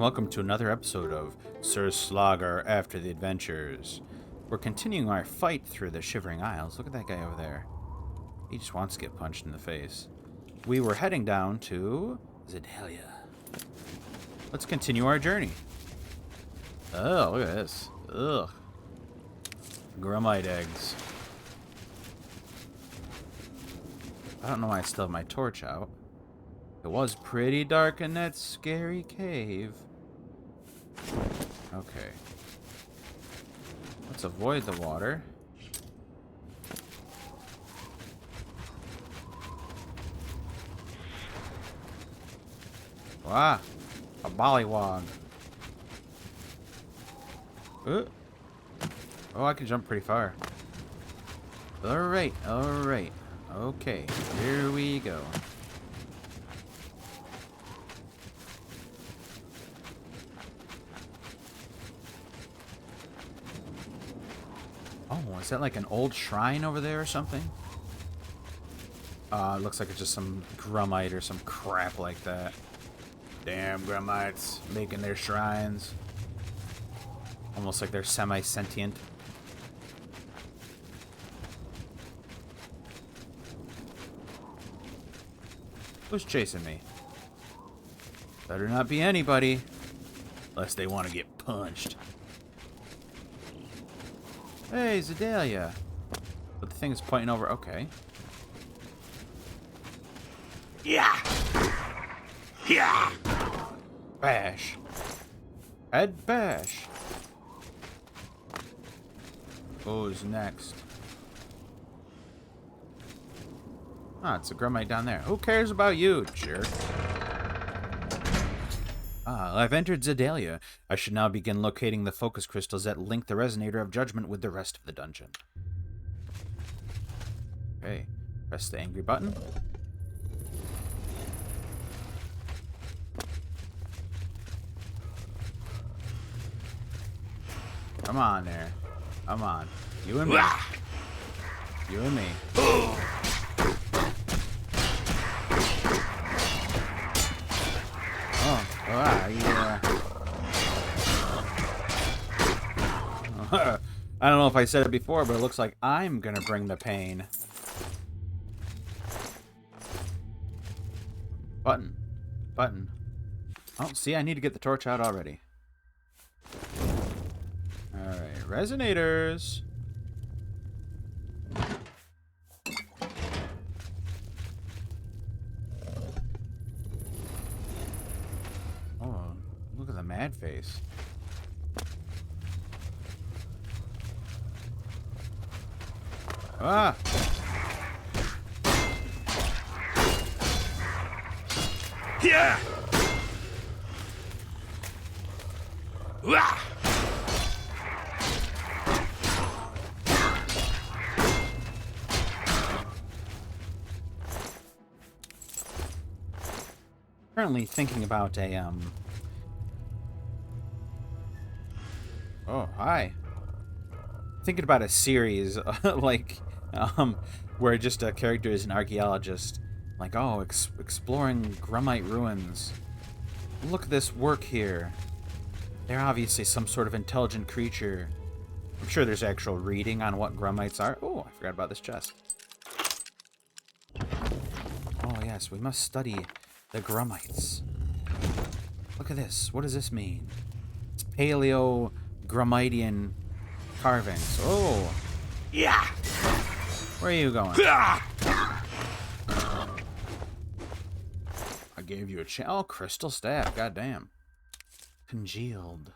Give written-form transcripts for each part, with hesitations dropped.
welcome to another episode of Sir Slaugher After the Adventures. We're continuing our fight through the Shivering Isles. Look at that guy over there. He just wants to get punched in the face. We were heading down to Zedalia. Let's continue our journey. Oh, look at this. Ugh. Grumite eggs. I don't know why I still have my torch out. It was pretty dark in that scary cave. Okay. Let's avoid the water. Ah! A bollywog. Oh, I can jump pretty far. Alright, alright. Okay, here we go. Oh, is that like an old shrine over there or something? It looks like it's just some grumite or some crap like that. Damn grumites making their shrines. Almost like they're semi-sentient. Who's chasing me? Better not be anybody. Unless they want to get punched. Hey, Zedalia. But the thing is pointing over. Okay. Yeah. Yeah. Bash. Head bash. Who's next? Ah, it's a grumite down there. Who cares about you, jerk? Ah, I've entered Zedalia. I should now begin locating the focus crystals that link the resonator of judgment with the rest of the dungeon. Okay, press the angry button. Come on there. Come on. You and me. You and me. I don't know if I said it before, but it looks like I'm gonna bring the pain. Button. Button. Oh, see, I need to get the torch out already. Alright, resonators. Oh, look at the mad face. Ah! Yeah! Ah! Currently thinking about a Oh, hi. Thinking about a series like where just a character is an archaeologist, like, oh, exploring grumite ruins. Look at this work here. They're obviously some sort of intelligent creature. I'm sure there's actual reading on what grumites are. Oh, I forgot about this chest. Oh yes, we must study the grumites. Look at this. What does this mean? It's paleo grumitian carvings. Oh. Yeah. Where are you going? I gave you a oh, crystal staff. Goddamn. Congealed.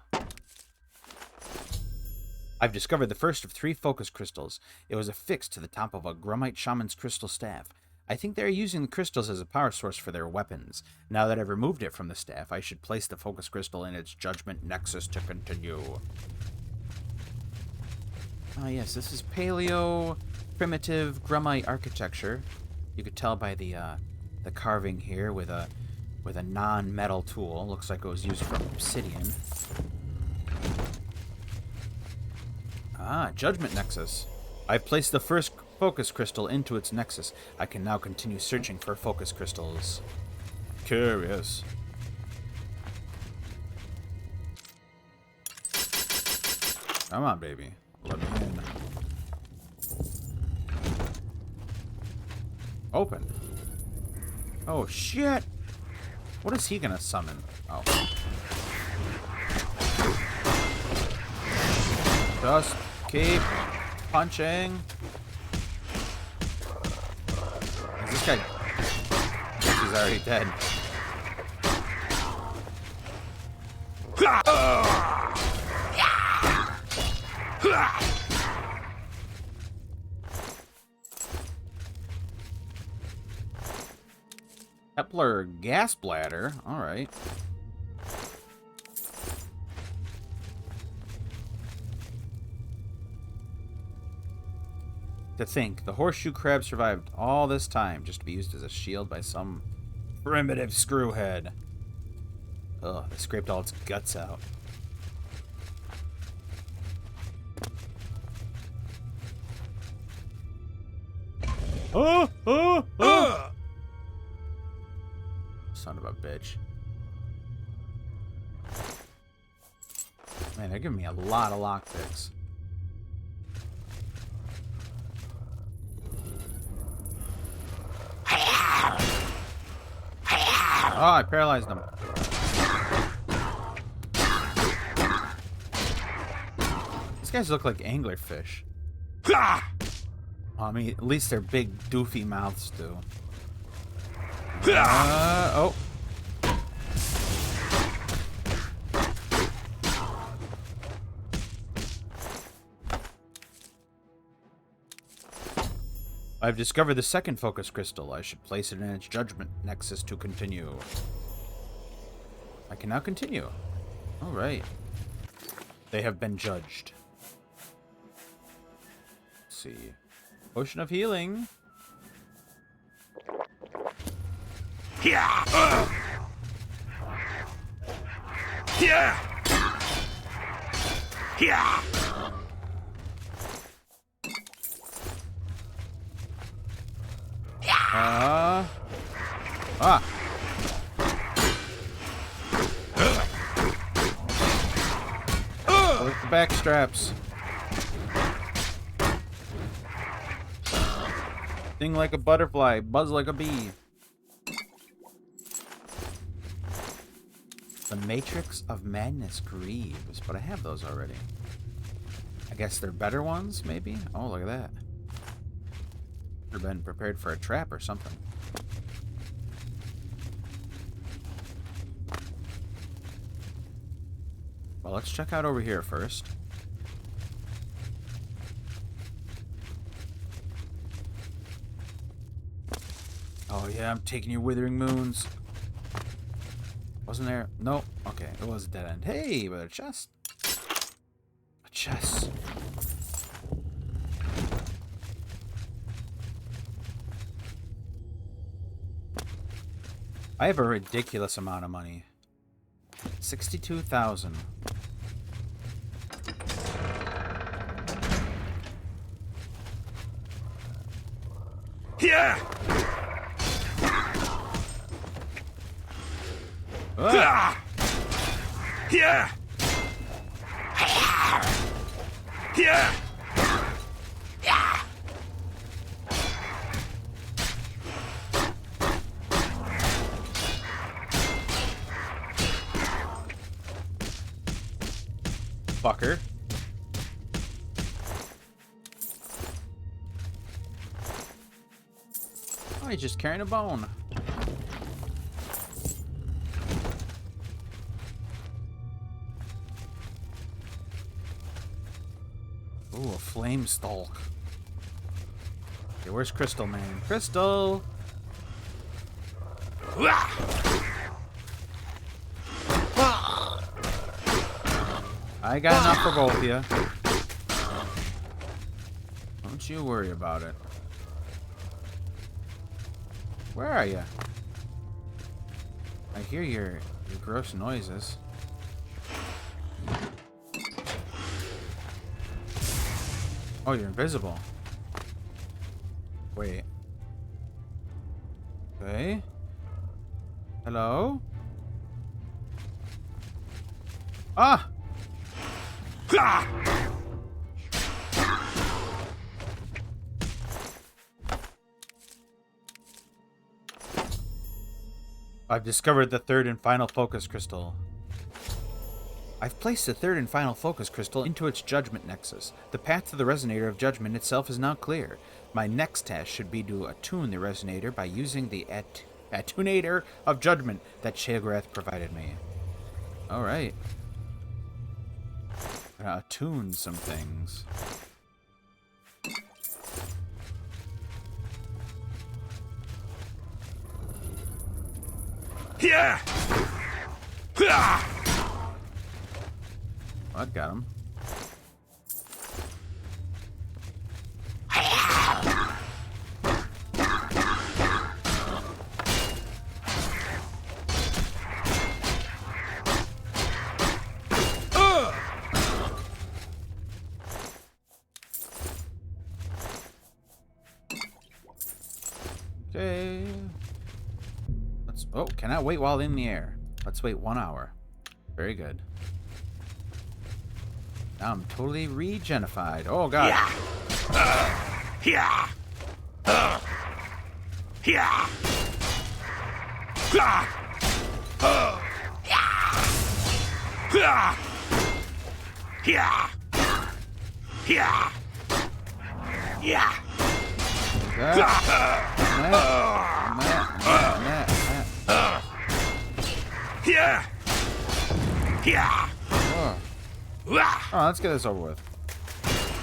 I've discovered the first of 3 focus crystals. It was affixed to the top of a grumite shaman's crystal staff. I think they're using the crystals as a power source for their weapons. Now that I've removed it from the staff, I should place the focus crystal in its judgment nexus to continue. Ah, yes, this is paleo primitive grumite architecture. You could tell by the carving here with a non-metal tool. Looks like it was used from obsidian. Ah, judgment nexus. I've placed the first focus crystal into its nexus. I can now continue searching for focus crystals. Curious. Come on, baby. Let me in. Open. Oh, shit. What is he gonna summon? Oh. Just keep punching. Is this guy... He's already dead. Kepler gas bladder. All right. To think, the horseshoe crab survived all this time just to be used as a shield by some primitive screwhead. Ugh, they scraped all its guts out. Oh! Oh! Oh! Son of a bitch. Man, they're giving me a lot of lockpicks. Oh, I paralyzed them. These guys look like anglerfish. I mean, at least their big, doofy mouths do. Oh. I've discovered the second focus crystal. I should place it in its judgment nexus to continue. I can now continue. All right. They have been judged. Let's see. Potion of healing. Yeah. Yeah. Yeah. With the back straps. Sting like a butterfly, buzz like a bee. The Matrix of Madness Greaves, but I have those already. I guess they're better ones, maybe? Oh, look at that. Should have been prepared for a trap or something. Well, let's check out over here first. Oh yeah, I'm taking your withering moons. Wasn't there? Nope. Okay, it was a dead end. Hey, but a chest. A chest. I have a ridiculous amount of money. 62,000. Yeah. Ah. Yeah. Yeah. Fucker. Oh, he's just carrying a bone. Ooh, a flame stalk. Okay, where's Crystal Man? Crystal! I got enough for both of you. Don't you worry about it. Where are you? I hear your gross noises. Oh, you're invisible. Wait. Okay. Hello? Ah! I've discovered the third and final focus crystal. I've placed the third and final focus crystal into its judgment nexus. The path to the resonator of judgment itself is now clear. My next task should be to attune the resonator by using the attunator of judgment that Sheogorath provided me. Alright. Gonna attune some things. Yeah. I got him. Okay. Oh, cannot wait while in the air. Let's wait 1 hour. Very good. Now I'm totally regenified. Oh, God. Yeah. Yeah. Oh, let's get this over with.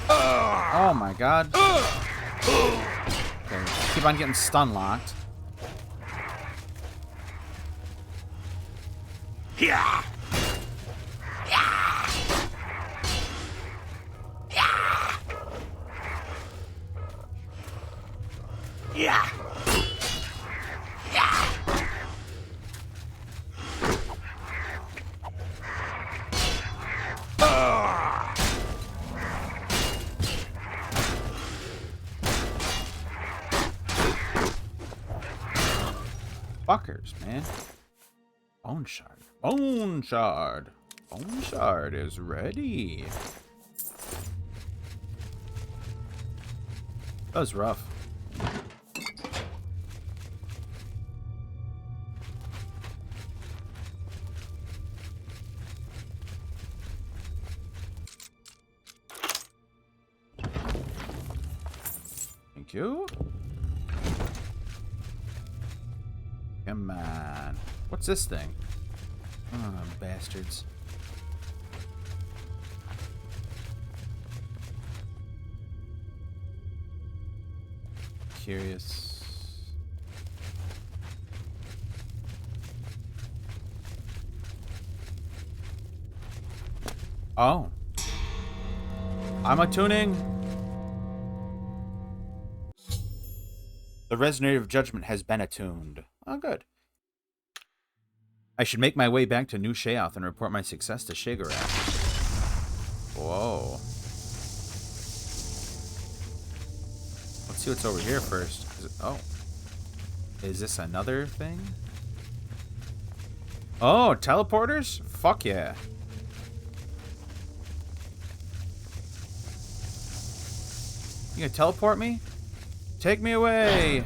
Oh my god. Okay, keep on getting stun locked. Yeah. Fuckers, man. Bone shard. Bone shard. Bone shard is ready. That was rough. Thank you. Come on. What's this thing? Oh, bastards. Curious. Oh. I'm attuning. The resonator of judgment has been attuned. Oh, good. I should make my way back to New Sheogorath and report my success to Sheogorath. Whoa. Let's see what's over here first. Oh. Is this another thing? Oh, teleporters? Fuck yeah. You gonna teleport me? Take me away.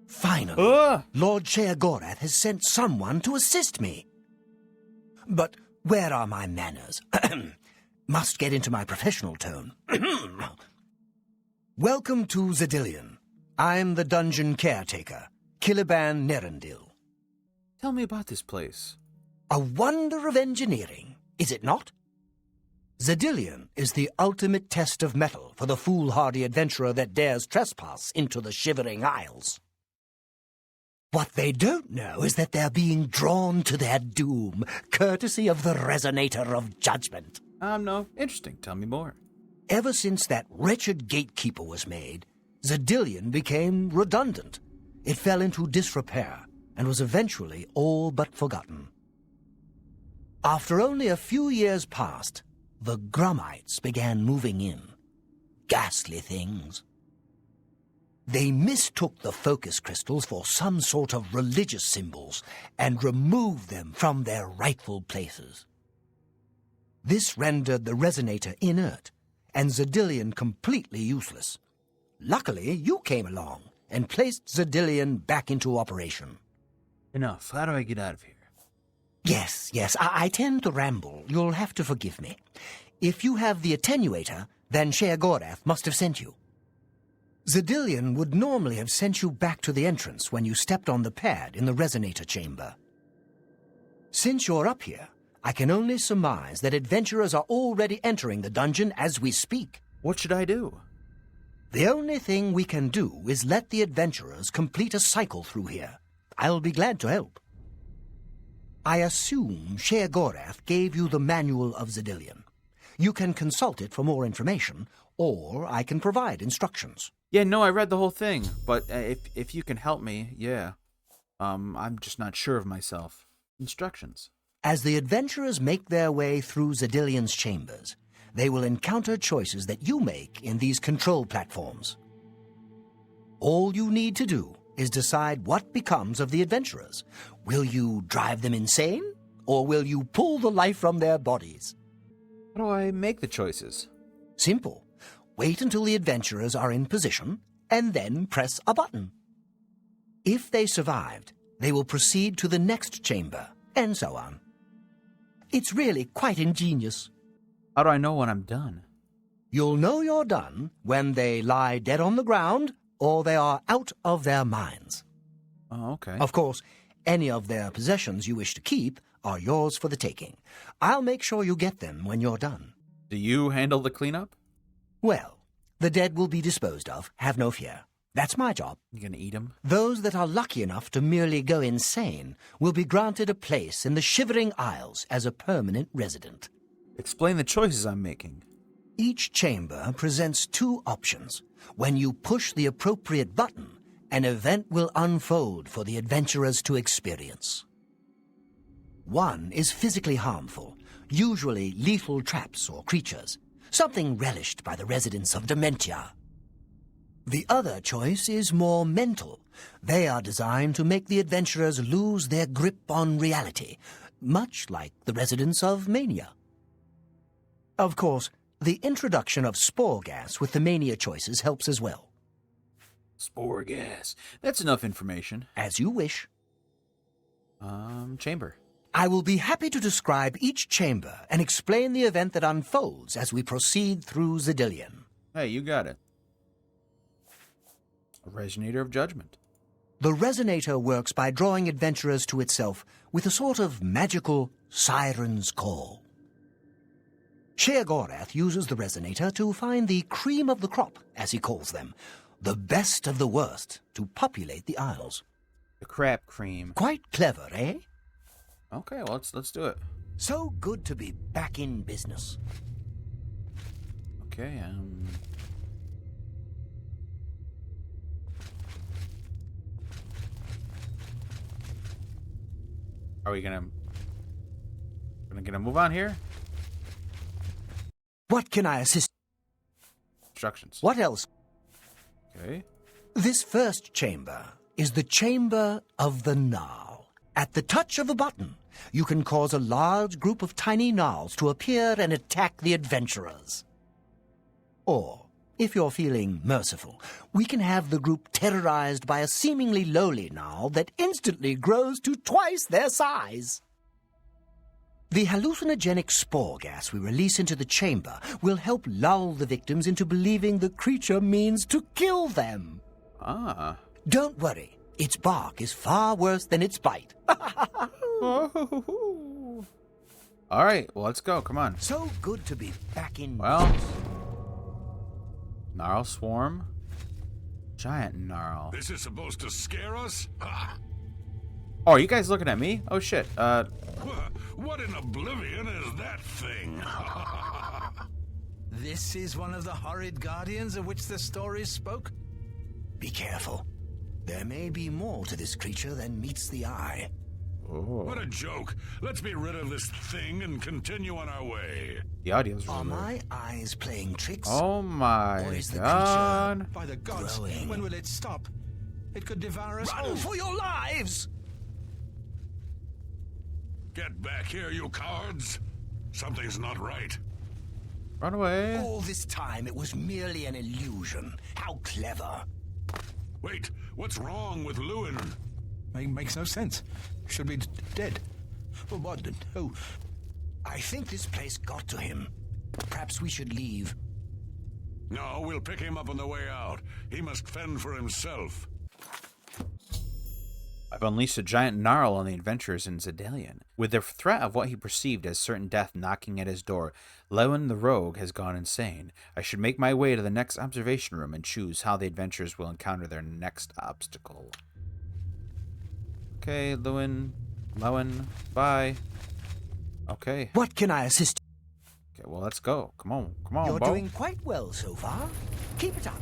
Finally, Lord Sheogorath has sent someone to assist me. But where are my manners? Must get into my professional tone. Welcome to Zedillion. I'm the dungeon caretaker, Caliban Nerendil. Tell me about this place. A wonder of engineering, is it not? Zedillion is the ultimate test of mettle for the foolhardy adventurer that dares trespass into the Shivering Isles. What they don't know is that they're being drawn to their doom, courtesy of the Resonator of Judgment. No. Interesting. Tell me more. Ever since that wretched gatekeeper was made, Zedillion became redundant. It fell into disrepair and was eventually all but forgotten. After only a few years passed, the Grummites began moving in. Ghastly things. They mistook the focus crystals for some sort of religious symbols and removed them from their rightful places. This rendered the resonator inert and Zedillion completely useless. Luckily, you came along and placed Zedillion back into operation. Enough. How do I get out of here? Yes, I tend to ramble. You'll have to forgive me. If you have the attenuator, then Sheogorath must have sent you. Zedillion would normally have sent you back to the entrance when you stepped on the pad in the resonator chamber. Since you're up here, I can only surmise that adventurers are already entering the dungeon as we speak. What should I do? The only thing we can do is let the adventurers complete a cycle through here. I'll be glad to help. I assume Sheogorath gave you the Manual of Zedillion. You can consult it for more information, or I can provide instructions. Yeah, no, I read the whole thing, but if you can help me, yeah. I'm just not sure of myself. Instructions. As the adventurers make their way through Zedillion's chambers, they will encounter choices that you make in these control platforms. All you need to do is decide what becomes of the adventurers. Will you drive them insane, or will you pull the life from their bodies? How do I make the choices? Simple. Wait until the adventurers are in position, and then press a button. If they survived, they will proceed to the next chamber, and so on. It's really quite ingenious. How do I know when I'm done? You'll know you're done when they lie dead on the ground, or they are out of their minds. Oh, okay. Of course, any of their possessions you wish to keep are yours for the taking. I'll make sure you get them when you're done. Do you handle the cleanup? Well, the dead will be disposed of, have no fear. That's my job. You gonna eat them? Those that are lucky enough to merely go insane will be granted a place in the Shivering Isles as a permanent resident. Explain the choices I'm making. Each chamber presents two options. When you push the appropriate button, an event will unfold for the adventurers to experience. One is physically harmful, usually lethal traps or creatures, something relished by the residents of Dementia. The other choice is more mental. They are designed to make the adventurers lose their grip on reality, much like the residents of Mania. Of course, the introduction of spore gas with the Mania choices helps as well. Spore gas. That's enough information. As you wish. Chamber. I will be happy to describe each chamber and explain the event that unfolds as we proceed through Zedillion. Hey, you got it. A resonator of judgment. The resonator works by drawing adventurers to itself with a sort of magical siren's call. Sheogorath uses the resonator to find the cream of the crop, as he calls them, the best of the worst, to populate the Isles. The crap cream. Quite clever, eh? Okay, well, let's do it. So good to be back in business. Okay, Are we gonna move on here? What can I assist? Instructions. What else? Okay. This first chamber is the Chamber of the Gnarl. At the touch of a button, you can cause a large group of tiny gnarls to appear and attack the adventurers. Or, if you're feeling merciful, we can have the group terrorized by a seemingly lowly gnarl that instantly grows to twice their size. The hallucinogenic spore gas we release into the chamber will help lull the victims into believing the creature means to kill them. Ah. Don't worry, its bark is far worse than its bite. All right, well, let's go. Come on. So good to be back in. Well, Gnarl Swarm. Giant Gnarl. This is supposed to scare us? Oh, are you guys looking at me? Oh, shit. What in oblivion is that thing? This is one of the horrid guardians of which the stories spoke? Be careful. There may be more to this creature than meets the eye. Oh. What a joke. Let's be rid of this thing and continue on our way. The audio's really Are low. my eyes playing tricks? Oh Or my is the god. By the gods, Growing. when will it stop? It could devour us Run all. for your lives! Get back here, you cowards. Something's not right. Run away. All this time it was merely an illusion. How clever. Wait, what's wrong with Lewin? Makes no sense. Should be dead. Well, what? Oh, I think this place got to him. Perhaps we should leave. No, we'll pick him up on the way out. He must fend for himself. I've unleashed a giant gnarl on the adventurers in Zedalian. With the threat of what he perceived as certain death knocking at his door, Lewin the rogue has gone insane. I should make my way to the next observation room and choose how the adventurers will encounter their next obstacle. Okay, Lewin, bye. Okay. What can I assist you? Okay, well, let's go. Come on, You're Bo. doing quite well so far. Keep it up.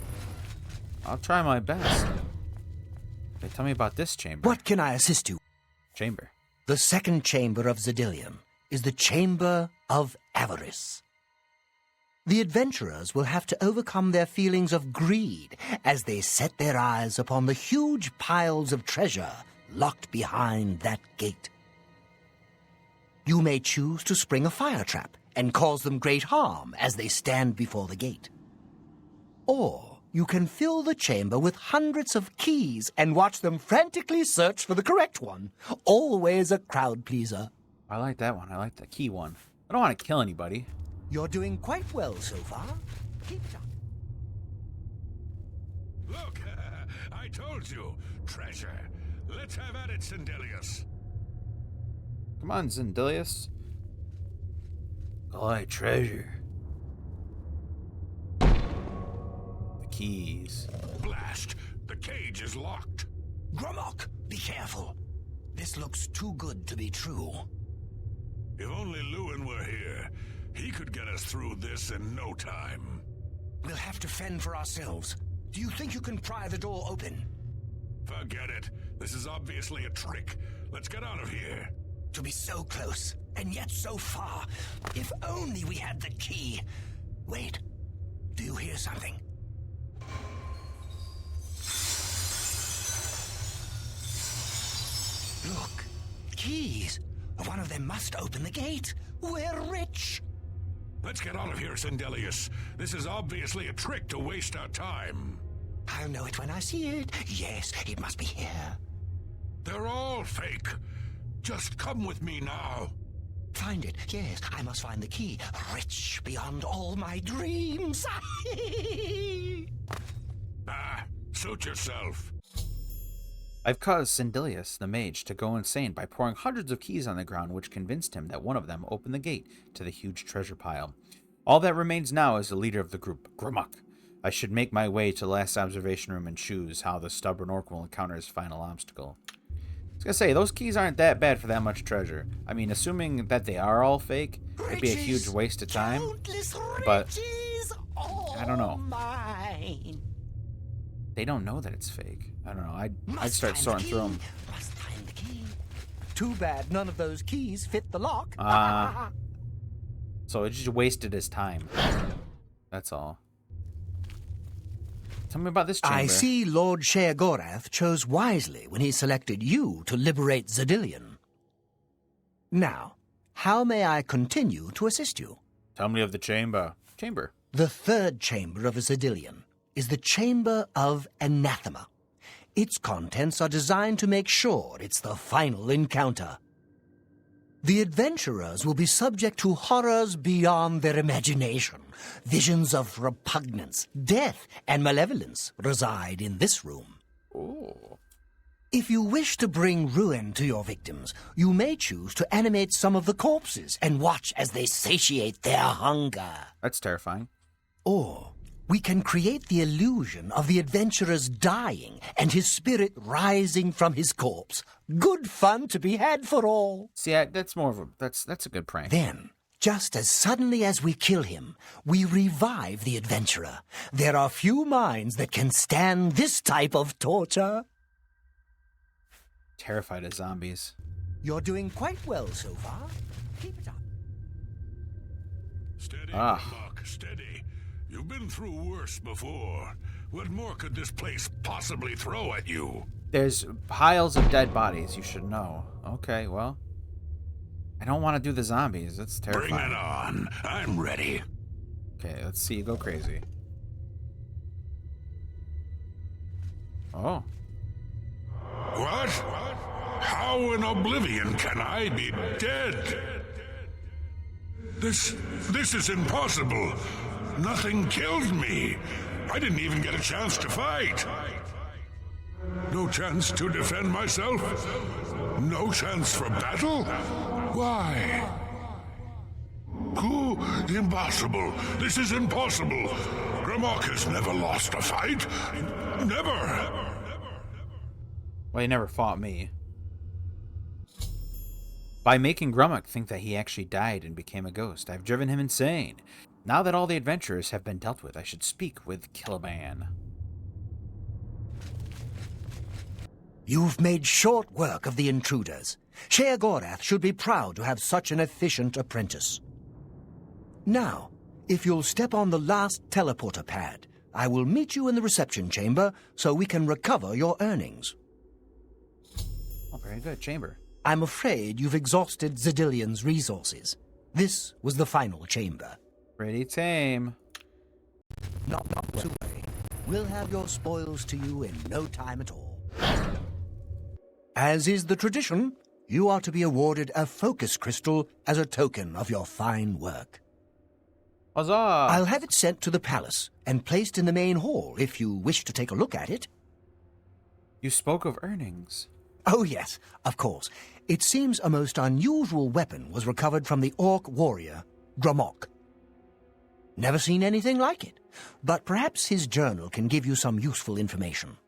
I'll try my best. Okay, tell me about this chamber. What can I assist you? Chamber? The second chamber of Zedilium is the Chamber of Avarice. The adventurers will have to overcome their feelings of greed as they set their eyes upon the huge piles of treasure locked behind that gate. You may choose to spring a fire trap and cause them great harm as they stand before the gate. Or you can fill the chamber with hundreds of keys and watch them frantically search for the correct one. Always a crowd pleaser. I like that one. I like the key one. I don't want to kill anybody. You're doing quite well so far. Keep it up. Look, I told you. Treasure. Let's have at it, Sindelius. Come on, Zendilius. I treasure. The keys. Blast! The cage is locked. Gromok, be careful. This looks too good to be true. If only Lewin were here, he could get us through this in no time. We'll have to fend for ourselves. Do you think you can pry the door open? Forget it. This is obviously a trick. Let's get out of here. To be so close, and yet so far. If only we had the key. Wait, do you hear something? Look, keys. One of them must open the gate. We're rich. Let's get out of here, Sindelius. This is obviously a trick to waste our time. I'll know it when I see it. Yes, it must be here. They're all fake. Just come with me now. Find it. Yes, I must find the key. Rich beyond all my dreams. Suit yourself. I've caused Sindelius, the mage, to go insane by pouring hundreds of keys on the ground, which convinced him that one of them opened the gate to the huge treasure pile. All that remains now is the leader of the group, Gromok. I should make my way to the last observation room and choose how the stubborn orc will encounter his final obstacle. I was gonna say, those keys aren't that bad for that much treasure. I mean, assuming that they are all fake, it'd be a huge waste of time. But I don't know. Mine. They don't know that it's fake. I don't know. I'd start sorting through them. Must find the key. Too bad none of those keys fit the lock. So it just wasted his time. That's all. Tell me about this chamber. I see Lord Sheogorath chose wisely when he selected you to liberate Zedilian. Now, how may I continue to assist you? Tell me of the chamber. Chamber. The third chamber of Zedilian is the Chamber of Anathema. Its contents are designed to make sure it's the final encounter. The adventurers will be subject to horrors beyond their imagination. Visions of repugnance, death, and malevolence reside in this room. Ooh. If you wish to bring ruin to your victims, you may choose to animate some of the corpses and watch as they satiate their hunger. That's terrifying. Or we can create the illusion of the adventurer's dying and his spirit rising from his corpse. Good fun to be had for all. See, that's more of a that's a good prank. Then, just as suddenly as we kill him, we revive the adventurer. There are few minds that can stand this type of torture. Terrified of zombies. You're doing quite well so far. Keep it up. Steady, Buck, steady. You've been through worse before. What more could this place possibly throw at you? There's piles of dead bodies, you should know. Okay, well. I don't want to do the zombies. That's terrifying. Bring it on. I'm ready. Okay, let's see you go crazy. Oh. What? How in oblivion can I be dead? This is impossible. Nothing killed me. I didn't even get a chance to fight. No chance to defend myself? No chance for battle? Why? Who? Impossible. This is impossible. Gramok has never lost a fight. Never. Well, he never fought me. By making Grummock think that he actually died and became a ghost, I've driven him insane. Now that all the adventurers have been dealt with, I should speak with Killaban. You've made short work of the intruders. Sheogorath should be proud to have such an efficient apprentice. Now, if you'll step on the last teleporter pad, I will meet you in the reception chamber so we can recover your earnings. Oh, very good. Chamber. I'm afraid you've exhausted Zedilion's resources. This was the final chamber. Pretty tame. Not to worry. We'll have your spoils to you in no time at all. As is the tradition, you are to be awarded a focus crystal as a token of your fine work. Huzzah! I'll have it sent to the palace and placed in the main hall if you wish to take a look at it. You spoke of earnings. Oh, yes, of course. It seems a most unusual weapon was recovered from the orc warrior, Gramok. Never seen anything like it, but perhaps his journal can give you some useful information.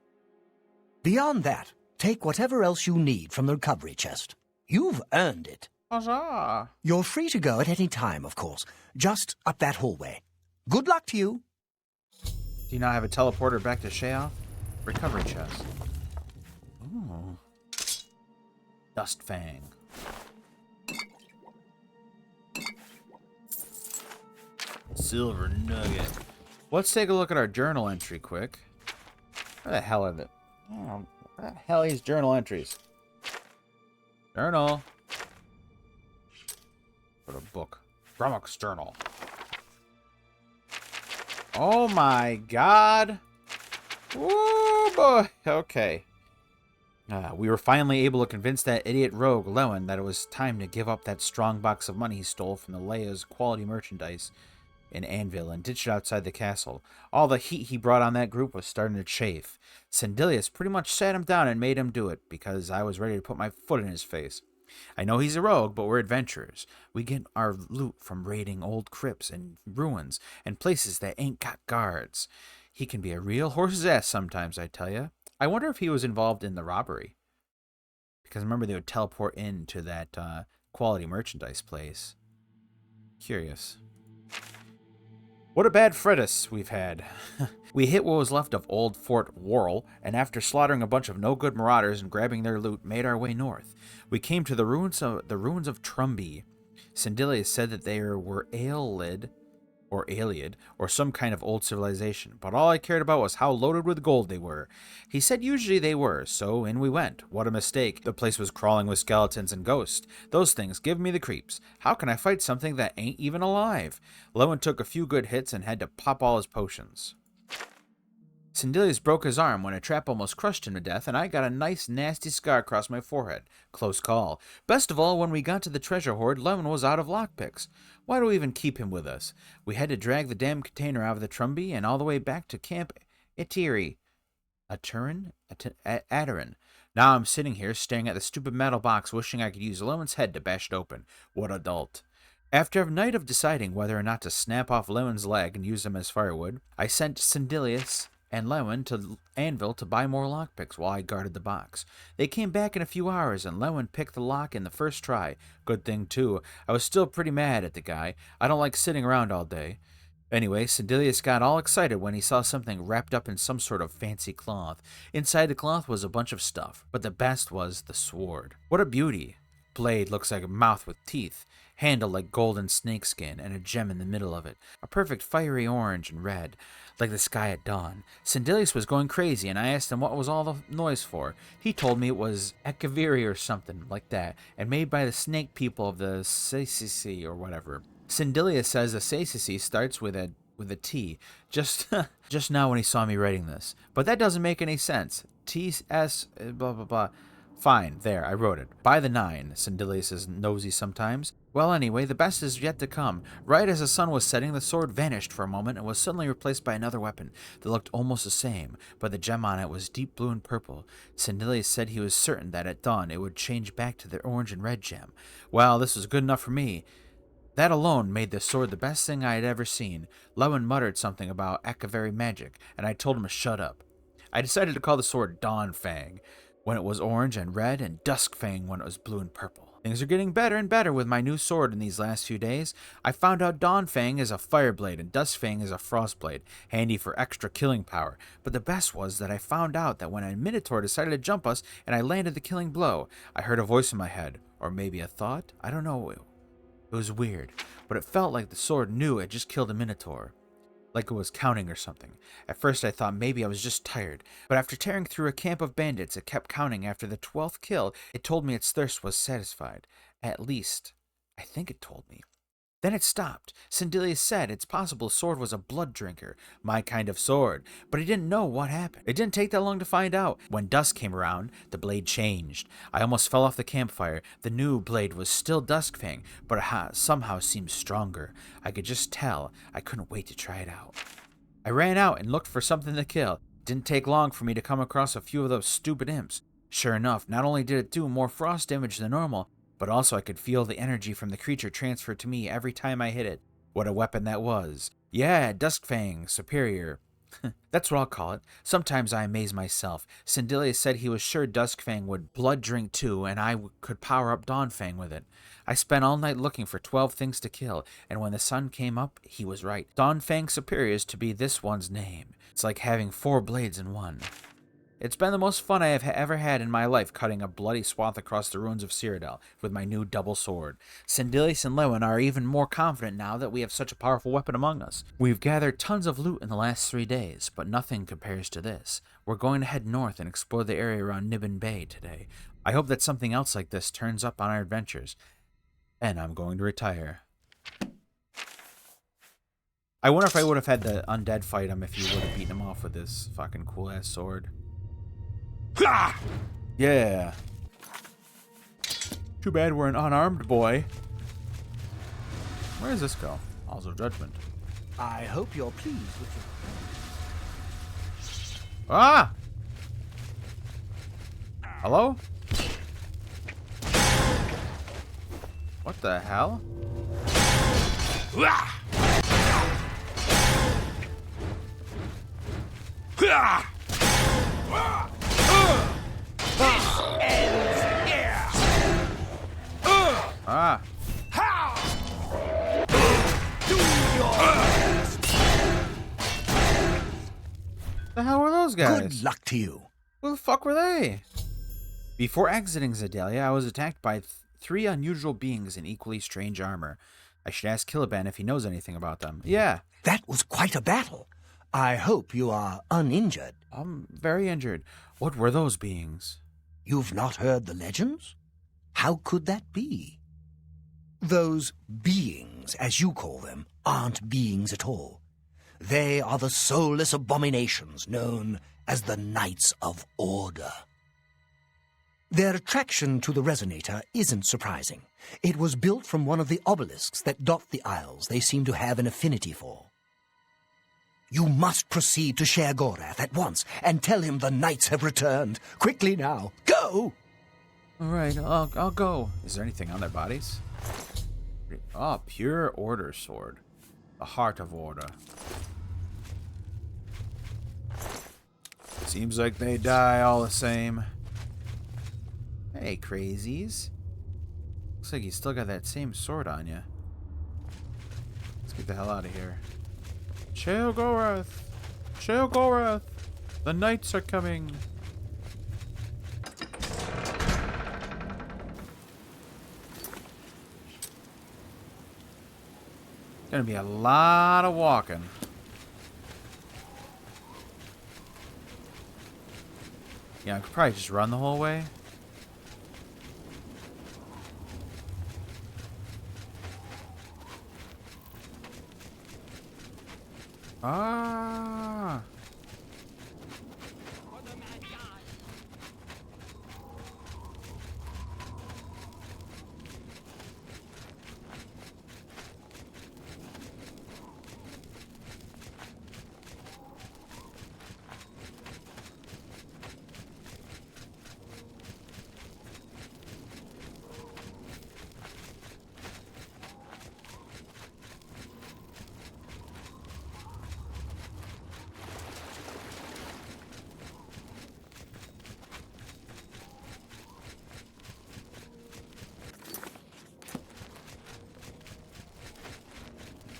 Beyond that, take whatever else you need from the recovery chest. You've earned it. Huzzah! You're free to go at any time, of course, just up that hallway. Good luck to you. Do you now have a teleporter back to Sheogorath? Recovery chest. Ooh. Dust Fang. Silver Nugget. Let's take a look at our journal entry quick. Where the hell are where the hell are these journal entries? Journal. What a book. Grummock's journal. Oh my god. Ooh boy. Okay. We were finally able to convince that idiot rogue, Lewin, that it was time to give up that strong box of money he stole from the Leia's quality merchandise in Anvil and ditched it outside the castle. All the heat he brought on that group was starting to chafe. Sindelius pretty much sat him down and made him do it, because I was ready to put my foot in his face. I know he's a rogue, but we're adventurers. We get our loot from raiding old crypts and ruins and places that ain't got guards. He can be a real horse's ass sometimes, I tell ya. I wonder if he was involved in the robbery. Because remember, they would teleport into that quality merchandise place. Curious. What a bad Fredus we've had. We hit what was left of old Fort Worrell, and after slaughtering a bunch of no-good marauders and grabbing their loot, made our way north. We came to the ruins of Trumby. Sindelius said that they were Aelid, or some kind of old civilization, but all I cared about was how loaded with gold they were. He said usually they were, so in we went. What a mistake. The place was crawling with skeletons and ghosts. Those things give me the creeps. How can I fight something that ain't even alive? Lewin took a few good hits and had to pop all his potions. Sindelius broke his arm when a trap almost crushed him to death, and I got a nice nasty scar across my forehead. Close call. Best of all, when we got to the treasure hoard, Lewin was out of lockpicks. Why do we even keep him with us? We had to drag the damn container out of the Trumby and all the way back to Camp Itiri. Adarin. Now I'm sitting here staring at the stupid metal box, wishing I could use Lewin's head to bash it open. What a dolt. After a night of deciding whether or not to snap off Lewin's leg and use him as firewood, I sent Sindelius and Lewin to Anvil to buy more lockpicks while I guarded the box. They came back in a few hours, and Lewin picked the lock in the first try. Good thing, too. I was still pretty mad at the guy. I don't like sitting around all day. Anyway, Sindelius got all excited when he saw something wrapped up in some sort of fancy cloth. Inside the cloth was a bunch of stuff, but the best was the sword. What a beauty! Blade looks like a mouth with teeth, handle like golden snakeskin, and a gem in the middle of it. A perfect fiery orange and red, like the sky at dawn. Sindelius was going crazy, and I asked him what was all the noise for. He told me it was Ekaviri or something like that, and made by the snake people of the Saisisi or whatever. Sindelius says the Saisisi starts with a T, just now when he saw me writing this. But that doesn't make any sense. TS blah blah blah. Fine, there, I wrote it. By the 9, Sindelius is nosy sometimes. Well, anyway, the best is yet to come. Right as the sun was setting, the sword vanished for a moment and was suddenly replaced by another weapon that looked almost the same, but the gem on it was deep blue and purple. Sindelius said he was certain that at dawn it would change back to the orange and red gem. Well, this was good enough for me. That alone made the sword the best thing I had ever seen. Lewin muttered something about Akaveri magic, and I told him to shut up. I decided to call the sword Dawnfang when it was orange and red, and Duskfang when it was blue and purple. Things are getting better and better with my new sword in these last few days. I found out Dawnfang is a fire blade and Duskfang is a frost blade, handy for extra killing power. But the best was that I found out that when a Minotaur decided to jump us and I landed the killing blow, I heard a voice in my head, or maybe a thought, I don't know. It was weird, but it felt like the sword knew it just killed a Minotaur. Like it was counting or something. At first I thought maybe I was just tired, but after tearing through a camp of bandits, it kept counting. After the 12th kill, it told me its thirst was satisfied. At least, I think it told me. Then it stopped. Sindelius said it's possible the sword was a blood drinker, my kind of sword, but he didn't know what happened. It didn't take that long to find out. When dusk came around, the blade changed. I almost fell off the campfire. The new blade was still Duskfang, but it somehow seemed stronger. I could just tell. I couldn't wait to try it out. I ran out and looked for something to kill. It didn't take long for me to come across a few of those stupid imps. Sure enough, not only did it do more frost damage than normal, but also I could feel the energy from the creature transfer to me every time I hit it. What a weapon that was. Yeah, Duskfang, superior. That's what I'll call it. Sometimes I amaze myself. Sindelius said he was sure Duskfang would blood drink too, and I could power up Dawnfang with it. I spent all night looking for 12 things to kill, and when the sun came up, he was right. Dawnfang superior is to be this one's name. It's like having 4 blades in one. It's been the most fun I have ever had in my life, cutting a bloody swath across the ruins of Cyrodiil with my new double sword. Sindelius and Lewin are even more confident now that we have such a powerful weapon among us. We've gathered tons of loot in the last 3 days, but nothing compares to this. We're going to head north and explore the area around Nibbin Bay today. I hope that something else like this turns up on our adventures. And I'm going to retire. I wonder if I would have had the undead fight him if he would have beaten him off with this fucking cool-ass sword. Yeah. Too bad we're an unarmed boy. Where does this go? Halls of Judgment. I hope you're pleased with your... Ah! Hello? What the hell? Ah. The hell were those guys? Good luck to you. Who the fuck were they? Before exiting Zedalia, I was attacked by 3 unusual beings in equally strange armor. I should ask Caliban if he knows anything about them. Yeah. That was quite a battle. I hope you are uninjured. I'm very injured. What were those beings? You've not heard the legends? How could that be? Those beings, as you call them, aren't beings at all. They are the soulless abominations known as the Knights of Order. Their attraction to the resonator isn't surprising. It was built from one of the obelisks that dot the isles they seem to have an affinity for. You must proceed to Sheogorath at once and tell him the knights have returned. Quickly now, go! All right, I'll go. Is there anything on their bodies? Oh, pure order sword. The heart of order. Seems like they die all the same. Hey, crazies. Looks like you still got that same sword on you. Let's get the hell out of here. Sheogorath! Sheogorath! The knights are coming! Gonna be a lot of walking. Yeah, I could probably just run the whole way. Ah!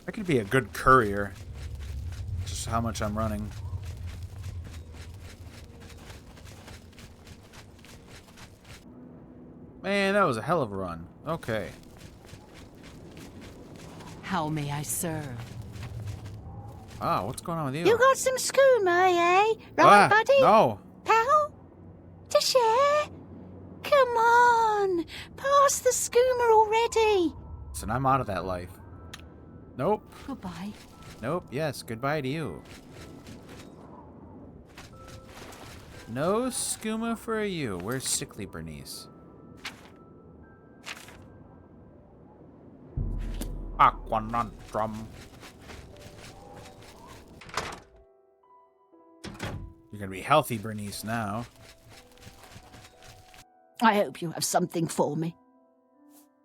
I could be a good courier. Just how much I'm running. Man, that was a hell of a run. Okay. How may I serve? Ah, what's going on with you? You got some skooma, eh? Right, buddy? No. Pal? To share? Come on, pass the skooma already. Listen, I'm out of that life. Nope. Goodbye. Nope. Yes, goodbye to you. No skooma for you. Where's sickly Bernice? Aquanantrum. You're gonna be healthy, Bernice, now. I hope you have something for me.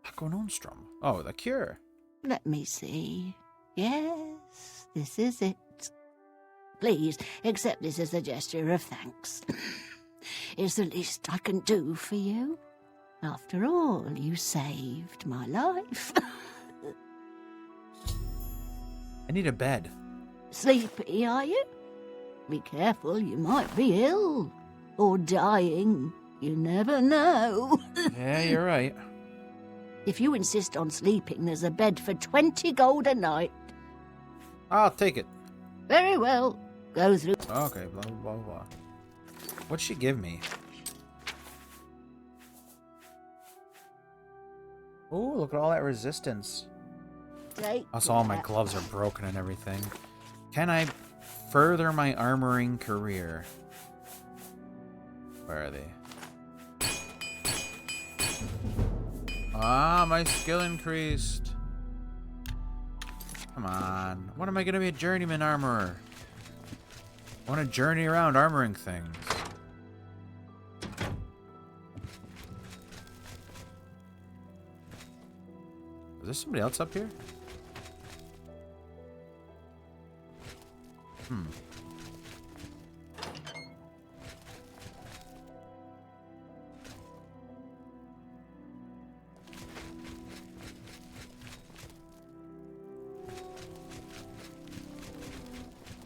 Aquanonstrum. Oh, the cure. Let me see. Yes, this is it. Please accept this as a gesture of thanks. It's the least I can do for you. After all, you saved my life. I need a bed. Sleepy, are you? Be careful, you might be ill. Or dying. You never know. Yeah, you're right. If you insist on sleeping, there's a bed for 20 gold a night. I'll take it. Very well. Go through. Okay, blah, blah, blah, blah. What'd she give me? Ooh, look at all that resistance. Also, all my gloves are broken and everything. Can I further my armoring career? Where are they? Ah, my skill increased. Come on. When am I going to be a journeyman armorer? I want to journey around armoring things. Is there somebody else up here?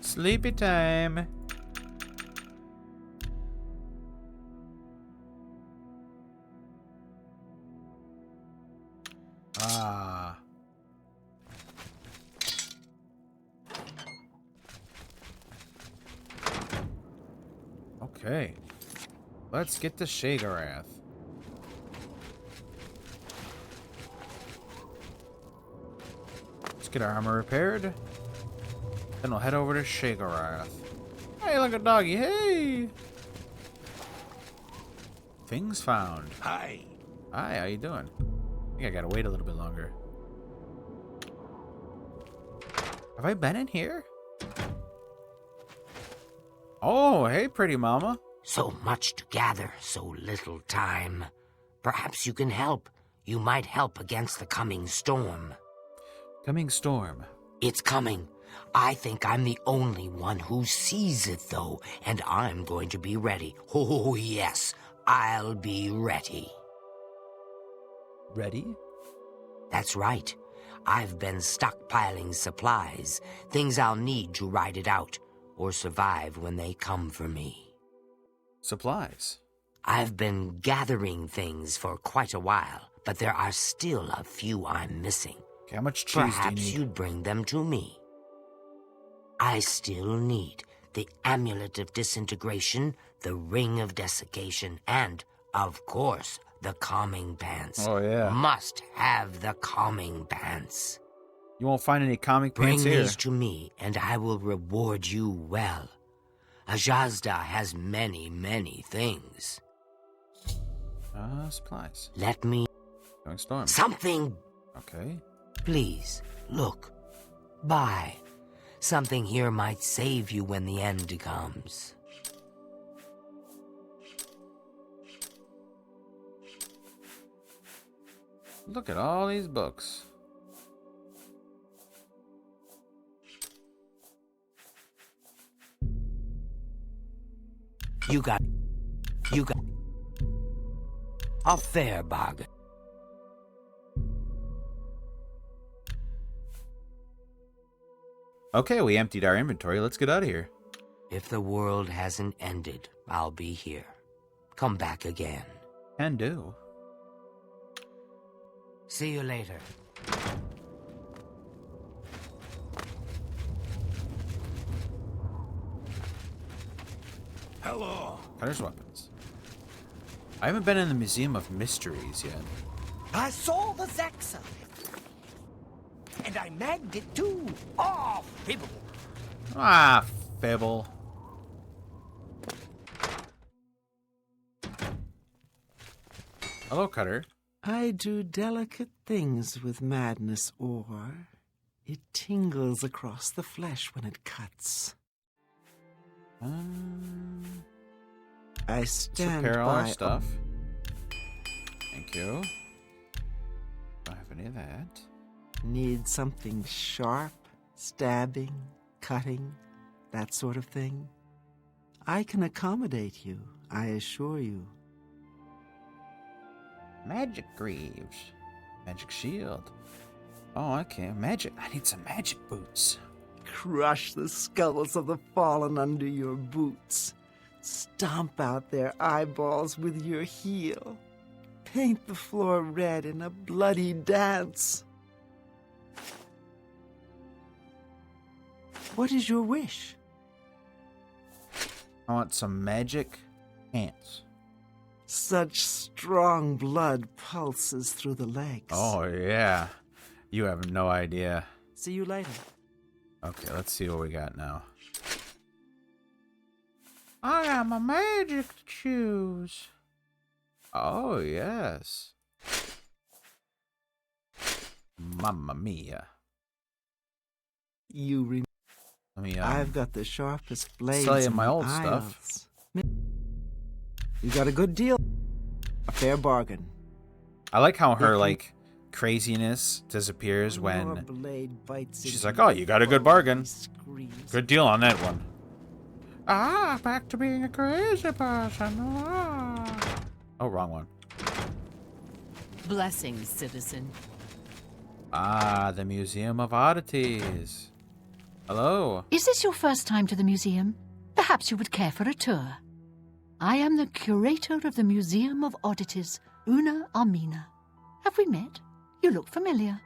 Sleepy time. Ah. Okay. Let's get to Sheogorath. Let's get our armor repaired. Then we'll head over to Sheogorath. Hey, look at doggy. Hey! Things found. Hi. Hi, how you doing? I think I gotta wait a little bit longer. Have I been in here? Oh, hey, pretty mama. So much to gather, so little time. Perhaps you can help. You might help against the coming storm. Coming storm. It's coming. I think I'm the only one who sees it, though, and I'm going to be ready. Oh, yes, I'll be ready. Ready? That's right. I've been stockpiling supplies, things I'll need to ride it out, or survive when they come for me. Supplies. I've been gathering things for quite a while, but there are still a few I'm missing. Okay, how much cheese do you Perhaps need? you'd bring them to me. I still need the Amulet of Disintegration, the Ring of Desiccation, and, of course, the Calming Pants. Oh, yeah. Must have the Calming Pants. You won't find any comic Bring pants here. these to me, and I will reward you well. Ajazda has many, many things. Supplies. Let me... Going storm. Something... Okay. Please, look. Buy. Something here might save you when the end comes. Look at all these books. You got a fair bargain. Okay, we emptied our inventory. Let's get out of here. If the world hasn't ended, I'll be here. Come back again. Can do. See you later. Hello. Cutter's weapons. I haven't been in the Museum of Mysteries yet. I saw the Zaxa. And I magged it too. Oh, fibble. Ah, fibble. Hello, Cutter. I do delicate things with madness ore. It tingles across the flesh when it cuts. I stand Repair all our by stuff. Thank you. Don't have any of that. Need something sharp, stabbing, cutting, that sort of thing. I can accommodate you, I assure you. Magic greaves. Magic shield. Oh, okay. Magic. I need some magic boots. Crush the skulls of the fallen under your boots. Stomp out their eyeballs with your heel. Paint the floor red in a bloody dance. What is your wish? I want some magic ants. Such strong blood pulses through the legs. Oh, yeah. You have no idea. See you later. Okay, let's see what we got now. I am a magic to choose. Oh, yes. Mamma mia. You remember. Let me, I've got the sharpest blades sell you in my the old Isles. stuff. You got a good deal. A fair bargain. I like how her, If you- like, craziness disappears Your when blade bites she's into like, oh, you got a good bargain. screams. Good deal on that one. Ah, back to being a crazy person. Ah. Oh, wrong one. Blessings, citizen. Ah, the Museum of Oddities. Hello. Is this your first time to the museum? Perhaps you would care for a tour. I am the curator of the Museum of Oddities, Una Armina. Have we met? You look familiar.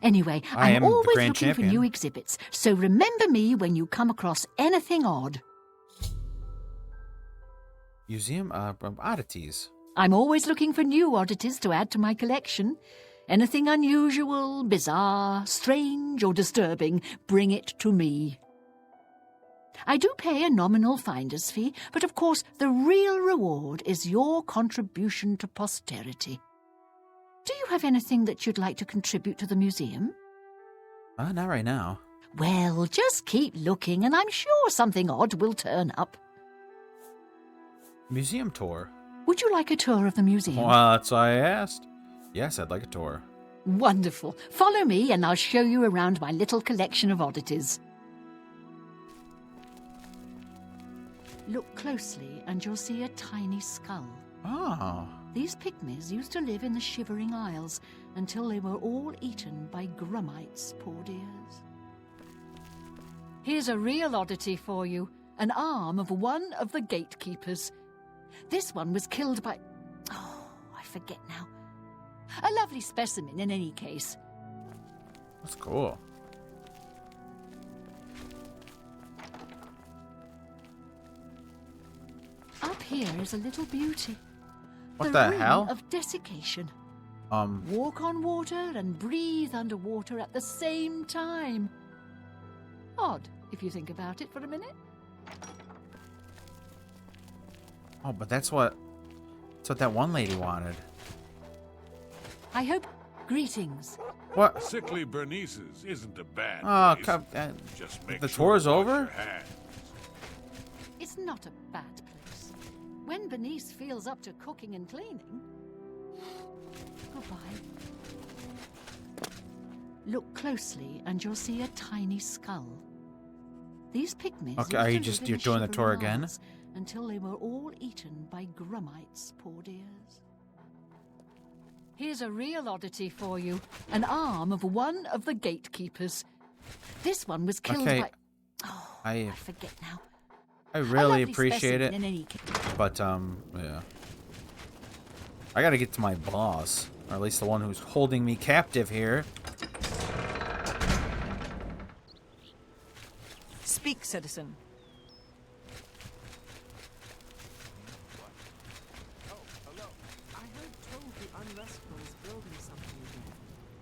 Anyway, I am I'm the always grand looking champion. for new exhibits, so remember me when you come across anything odd. Museum of Oddities. I'm always looking for new oddities to add to my collection. Anything unusual, bizarre, strange, or disturbing, bring it to me. I do pay a nominal finder's fee, but of course the real reward is your contribution to posterity. Do you have anything that you'd like to contribute to the museum? Not right now. Well, just keep looking, and I'm sure something odd will turn up. Museum tour. Would you like a tour of the museum? Well, that's why I asked. Yes, I'd like a tour. Wonderful. Follow me, and I'll show you around my little collection of oddities. Look closely, and you'll see a tiny skull. Oh. These pygmies used to live in the Shivering Isles until they were all eaten by grummites, poor dears. Here's a real oddity for you, an arm of one of the gatekeepers. This one was killed by... oh, I forget now. A lovely specimen in any case. That's cool. Up here is a little beauty. What the ring hell? Of desiccation. Walk on water and breathe underwater at the same time. Odd, if you think about it for a minute. Oh, but that's what that one lady wanted. I hope... Greetings. What? Sickly Bernice's isn't a bad Oh, place. Just make the sure tour's to wash over? your hands. It's not a bad place. When Bernice feels up to cooking and cleaning... Goodbye. Look closely and you'll see a tiny skull. These pygmies... Okay, used are you to just- live in you're the doing the tour Shivering again? Isles until they were all eaten by grummites, poor dears. Here's a real oddity for you. An arm of one of the gatekeepers. This one was killed Okay. by... Oh, I forget now. I A really lovely appreciate it, specimen in any case. but yeah. I gotta get to my boss, or at least the one who's holding me captive here. Speak, citizen.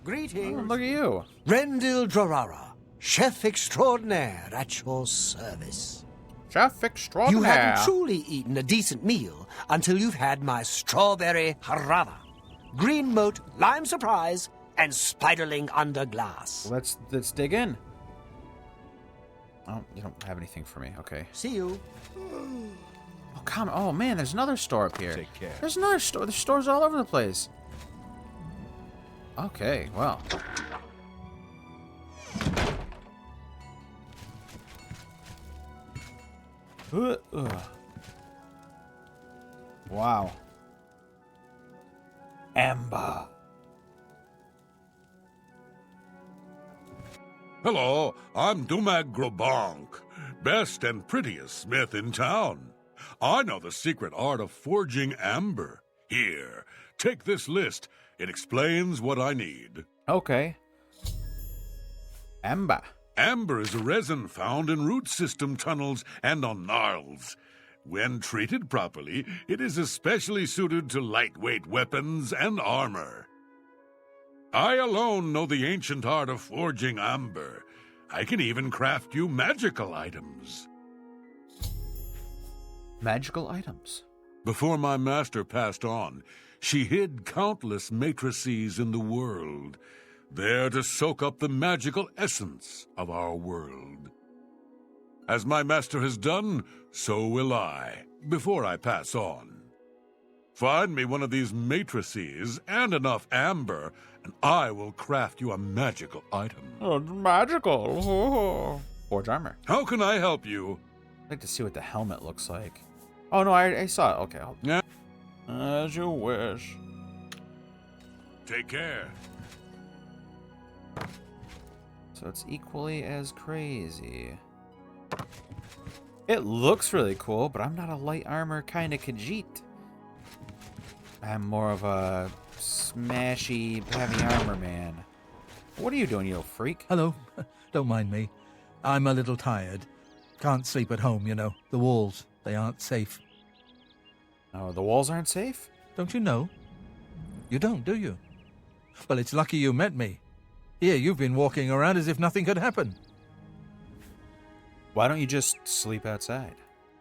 Greetings. Oh, look at you. Rendil Drorara, chef extraordinaire at your service. Chef extraordinaire. You haven't truly eaten a decent meal until you've had my strawberry harada, green moat, lime surprise, and spiderling under glass. Let's dig in. Oh, you don't have anything for me. Okay. See you. Oh, come. Oh man, there's another store up here. Take care. There's another store. There's stores all over the place. Okay. Well. Wow. Amber. Hello, I'm Dumag Grobonk, best and prettiest smith in town. I know the secret art of forging amber. Here, take this list. It explains what I need. Okay. Amber. Amber is a resin found in root system tunnels and on gnarls. When treated properly, it is especially suited to lightweight weapons and armor. I alone know the ancient art of forging amber. I can even craft you magical items. Magical items. Before my master passed on, she hid countless matrices in the world, there to soak up the magical essence of our world. As my master has done, so will I, before I pass on. Find me one of these matrices and enough amber, and I will craft you a magical item. Oh, magical. Oh. Forge armor. How can I help you? I'd like to see what the helmet looks like. Oh, no, I saw it. Okay. Yeah. As you wish. Take care. So it's equally as crazy. It looks really cool, but I'm not a light armor kind of Khajiit. I'm more of a smashy, heavy armor man. What are you doing, you little freak? Hello. Don't mind me. I'm a little tired. Can't sleep at home, you know. The walls, they aren't safe. Oh, the walls aren't safe? Don't you know? You don't, do you? Well, it's lucky you met me. Here, you've been walking around as if nothing could happen. Why don't you just sleep outside?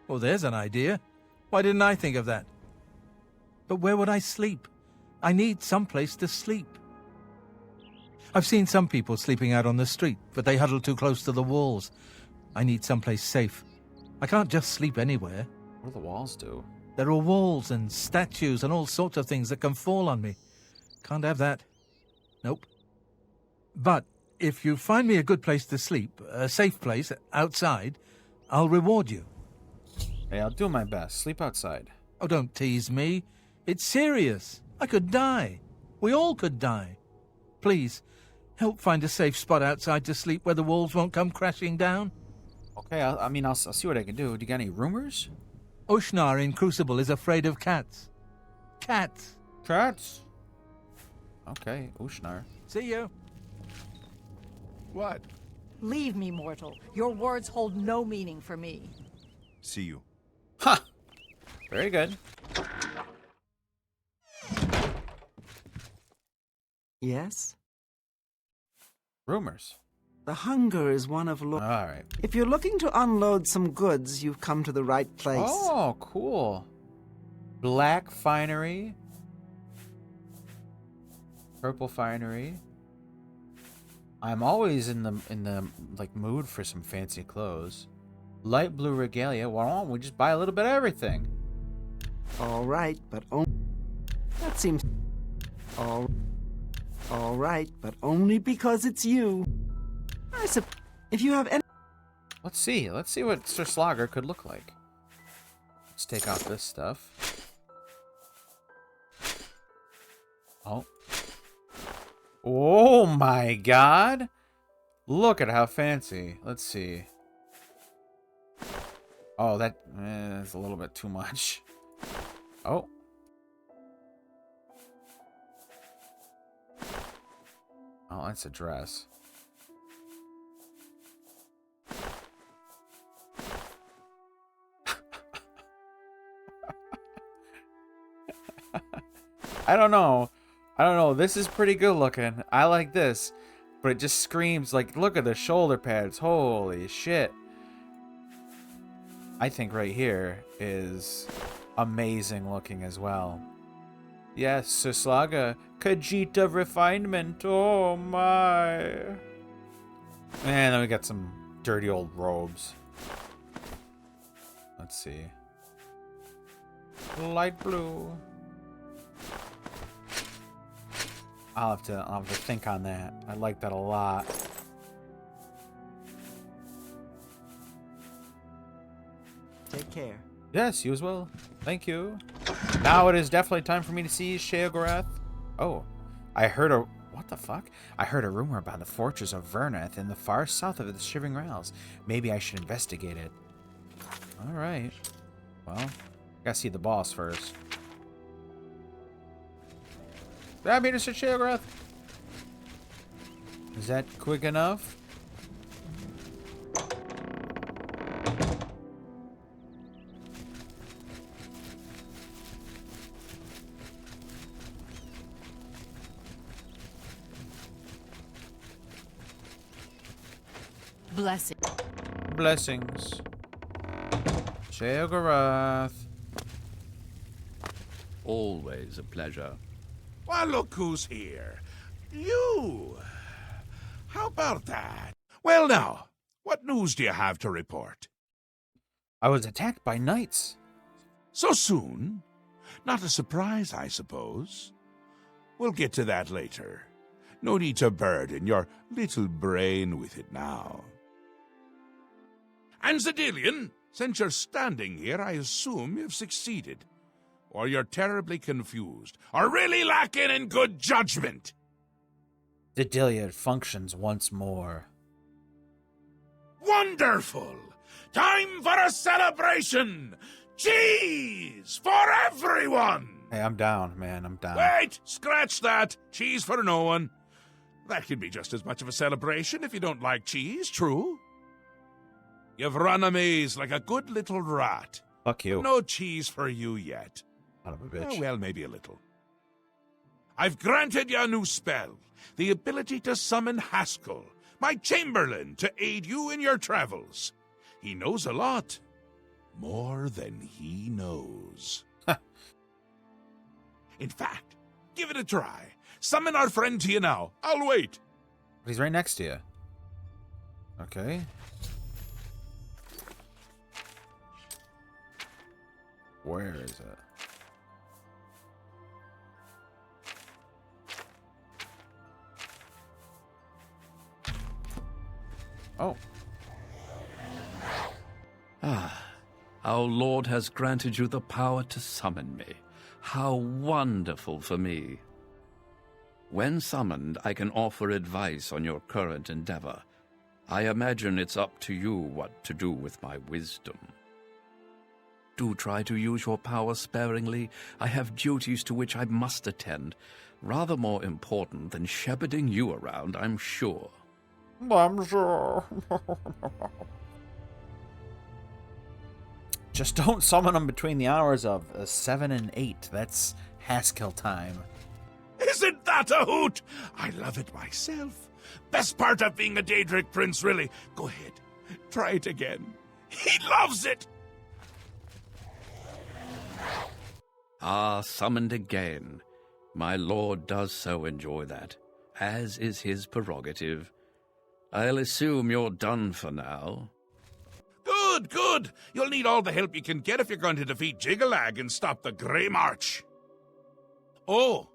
Well, there's an idea. Why didn't I think of that? But where would I sleep? I need some place to sleep. I've seen some people sleeping out on the street, but they huddle too close to the walls. I need someplace safe. I can't just sleep anywhere. What do the walls do? There are walls and statues and all sorts of things that can fall on me. Can't have that. Nope. But if you find me a good place to sleep, a safe place, outside, I'll reward you. Hey, I'll do my best. Sleep outside. Oh, don't tease me. It's serious. I could die. We all could die. Please, help find a safe spot outside to sleep where the walls won't come crashing down. Okay, I'll see what I can do. Do you got any rumors? Ushnar in Crucible is afraid of cats. Cats. Cats? Okay, Ushnar. See you. What? Leave me, mortal. Your words hold no meaning for me. See you. Ha! Very good. Yes? Rumors. The hunger is one of All right. If you're looking to unload some goods, you've come to the right place. Oh, cool. Black finery. Purple finery. I'm always in the like mood for some fancy clothes. Light blue regalia. Why don't we just buy a little bit of everything? All right, but that seems all right, but only because it's you. If you have any. Let's see what Sir Slaugher could look like. Let's take off this stuff. Oh. Oh my god. Look at how fancy. Let's see. Oh, that's a little bit too much. Oh. Oh, that's a dress. I don't know. This is pretty good looking. I like this. But it just screams like, look at the shoulder pads. Holy shit. I think right here is amazing looking as well. Yes, Sir Slaugher. Khajiit refinement. Oh my. And then we got some dirty old robes. Let's see. Light blue. I'll have to think on that. I like that a lot. Take care. Yes, you as well. Thank you. Now it is definitely time for me to see Sheogorath. Oh, I heard a... What the fuck? I heard a rumor about the fortress of Verneth in the far south of the Shivering Isles. Maybe I should investigate it. Alright. Well, gotta see the boss first. Grab me, Mr. Sheogorath. Is that quick enough? Blessing. Blessings. Sheogorath. Always a pleasure. Well, look who's here. You. How about that? Well, now, what news do you have to report? I was attacked by knights. So soon? Not a surprise, I suppose. We'll get to that later. No need to burden your little brain with it now. And Zedilian, since you're standing here, I assume you've succeeded. Or you're terribly confused, or really lacking in good judgment. The Diliad functions once more. Wonderful! Time for a celebration! Cheese for everyone! Hey, I'm down, man. I'm down. Wait! Scratch that! Cheese for no one. That can be just as much of a celebration if you don't like cheese, true? You've run a maze like a good little rat. Fuck you. No cheese for you yet. Son of a bitch. Oh, well, maybe a little. I've granted you a new spell, the ability to summon Haskell, my chamberlain, to aid you in your travels. He knows a lot. More than he knows. In fact, give it a try. Summon our friend to you now. I'll wait. But he's right next to you. Okay. Where is it? Oh. Our Lord has granted you the power to summon me. How wonderful for me. When summoned, I can offer advice on your current endeavor. I imagine it's up to you what to do with my wisdom. Do try to use your power sparingly. I have duties to which I must attend. Rather more important than shepherding you around, I'm sure. I'm sure. Just don't summon them between the hours of 7 and 8. That's Haskell time. Isn't that a hoot? I love it myself. Best part of being a Daedric prince, really. Go ahead. Try it again. He loves it. Ah, summoned again. My lord does so enjoy that, as is his prerogative. I'll assume you're done for now. Good, good. You'll need all the help you can get if you're going to defeat Jiggalag and stop the Grey March. Oh,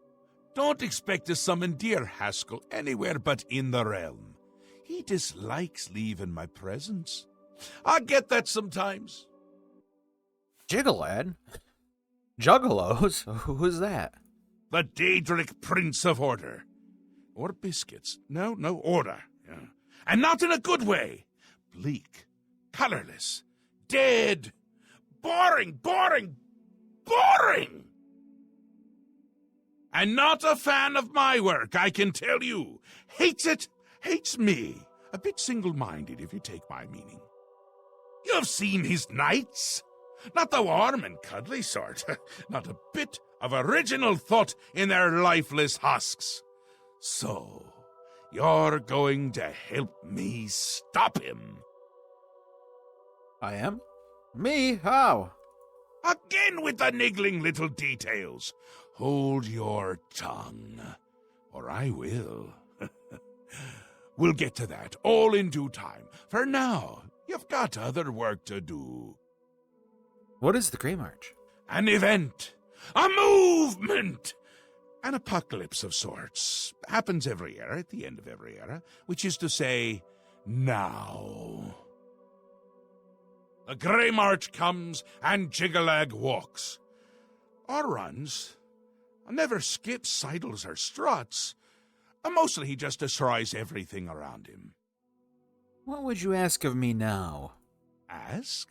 don't expect to summon dear Haskell anywhere but in the realm. He dislikes leaving my presence. I get that sometimes. Jiggalad? Juggalos? Who's that? The Daedric Prince of Order. Or biscuits. No, order. Yeah. And not in a good way. Bleak, colorless, dead, boring. And not a fan of my work, I can tell you. Hates it, hates me. A bit single-minded, if you take my meaning. You've seen his knights. Not the warm and cuddly sort. Not a bit of original thought in their lifeless husks. So, you're going to help me stop him. I am? Me? How? Again with the niggling little details. Hold your tongue, or I will. We'll get to that, all in due time. For now, you've got other work to do. What is the Grey March? An event. A movement. An apocalypse of sorts. Happens every era, at the end of every era, which is to say, now. The Grey March comes, and Jiggalag walks. Or runs. Never skips, sidles, or struts. Mostly he just destroys everything around him. What would you ask of me now? Ask?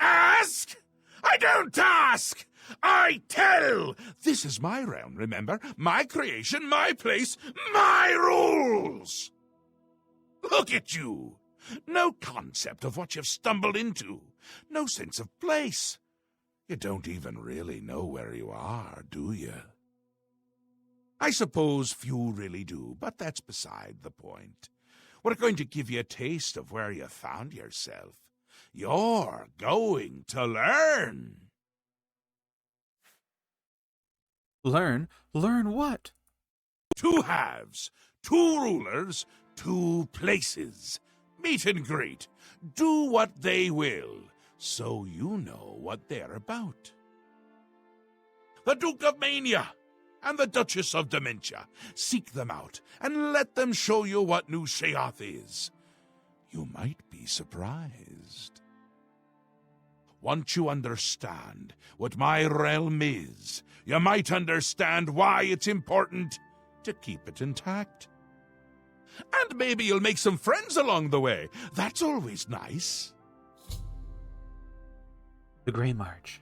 Ask? I don't ask! I tell! This is my realm, remember? My creation, my place, my rules! Look at you! No concept of what you've stumbled into. No sense of place. You don't even really know where you are, do you? I suppose few really do, but that's beside the point. We're going to give you a taste of where you found yourself. You're going to learn. Learn? Learn what? 2 halves, 2 rulers, 2 places. Meet and greet. Do what they will, so you know what they're about. The Duke of Mania and the Duchess of Dementia. Seek them out and let them show you what New Sheogorath is. You might be surprised. Once you understand what my realm is, you might understand why it's important to keep it intact. And maybe you'll make some friends along the way. That's always nice. The Grey March.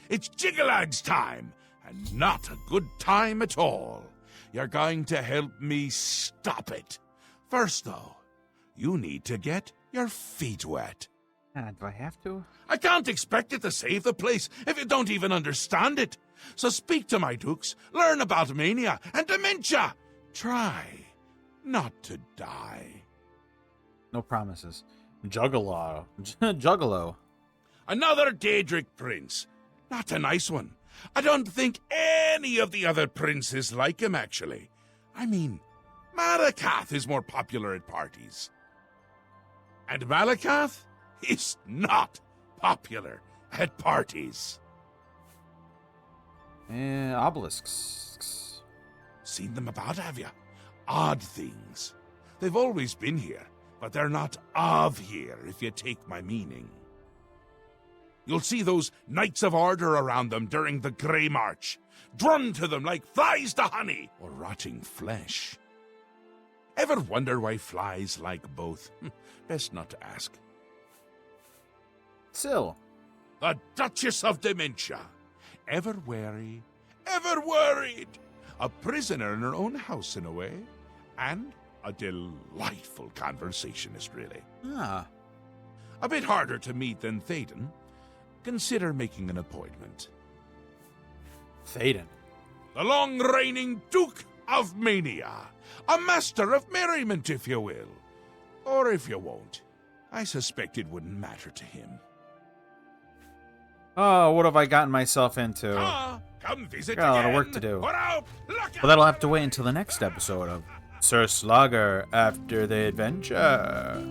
It's Jiggalag's time, and not a good time at all. You're going to help me stop it. First, though, you need to get your feet wet. Do I have to? I can't expect you to save the place if you don't even understand it. So speak to my dukes, learn about mania and dementia. Try not to die. No promises. Juggalo. Juggalo. Another Daedric prince. Not a nice one. I don't think any of the other princes like him, actually. I mean, Malakath is more popular at parties. And Malakath is not popular at parties. Obelisks. Seen them about, have you? Odd things. They've always been here, but they're not of here, if you take my meaning. You'll see those Knights of Order around them during the Grey March, drawn to them like flies to honey or rotting flesh. Ever wonder why flies like both? Best not to ask. Still. The Duchess of Dementia. Ever wary, ever worried. A prisoner in her own house, in a way. And a delightful conversationist, really. Ah. A bit harder to meet than Théoden. Consider making an appointment. Théoden. The long-reigning Duke of Mania. A master of merriment, if you will. Or if you won't. I suspect it wouldn't matter to him. Oh, what have I gotten myself into? Come visit Got a lot of again. work to do. Put out, Well, that'll have to wait until the next episode of Sir Slaugher After the Adventure.